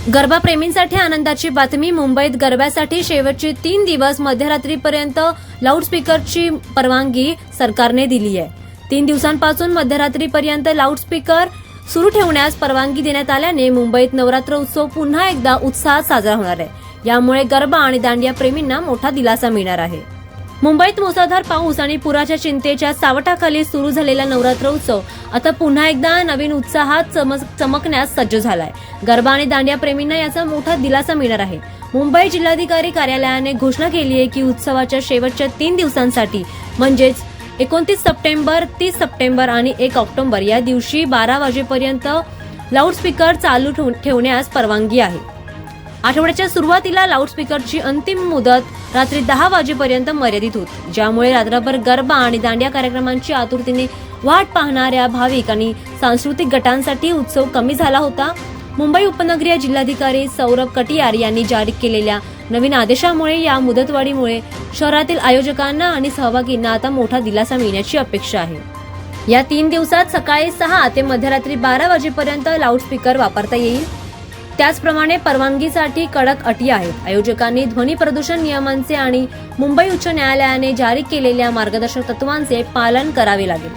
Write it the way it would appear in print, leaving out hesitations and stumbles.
गरबा प्रेमींसाठी आनंदाची बातमी. मुंबईत गरब्यासाठी शेवटचे 3 दिवस मध्यरात्रीपर्यंत लाऊडस्पीकरची परवानगी सरकारने दिली आहे. 3 दिवसांपासून मध्यरात्रीपर्यंत लाऊडस्पीकर सुरू ठेवण्यास परवानगी देण्यात आल्याने मुंबईत नवरात्र उत्सव पुन्हा एकदा उत्साहात साजरा होणार आहे. यामुळे गरबा आणि दांडिया प्रेमींना मोठा दिलासा मिळणार आहे. मुंबईत मुसळधार पाऊस आणि पुराच्या चिंतेच्या सावटाखाली सुरू झालेला नवरात्र उत्सव आता पुन्हा एकदा नवीन उत्साहात चमकण्यास सज्ज झालाय. गरबा आणि दांडिया प्रेमींना याचा मोठा दिलासा मिळणार आहे. मुंबई जिल्हाधिकारी कार्यालयाने घोषणा केली आहे की उत्सवाच्या शेवटच्या 3 दिवसांसाठी म्हणजेच 29 सप्टेंबर, 30 सप्टेंबर आणि 1 ऑक्टोबर या दिवशी 12 वाजेपर्यंत लाऊडस्पीकर चालू ठेवण्यास परवानगी आहे. आठवड्याच्या सुरुवातीला लाऊडस्पीकरची अंतिम मुदत रात्री 10 वाजेपर्यंत मर्यादित होती, ज्यामुळे रात्रभर गरबा आणि दांडिया कार्यक्रमांची आतुरतेने वाट पाहणाऱ्या भाविक आणि सांस्कृतिक गटांसाठी उत्सव कमी झाला होता. मुंबई उपनगरीय जिल्हाधिकारी सौरभ कटियार यांनी जारी केलेल्या नवीन आदेशामुळे या मुदतवाढीमुळे शहरातील आयोजकांना आणि सहभागींना आता मोठा दिलासा मिळण्याची अपेक्षा आहे. या 3 दिवसात सकाळी 6 ते मध्यरात्री 12 वाजेपर्यंत लाऊडस्पीकर वापरता येईल. त्याचप्रमाणे परवानगीसाठी कडक अटी आहेत. आयोजकांनी ध्वनी प्रदूषण नियमांचे आणि मुंबई उच्च न्यायालयाने जारी केलेल्या मार्गदर्शक तत्वांचे पालन करावे लागेल.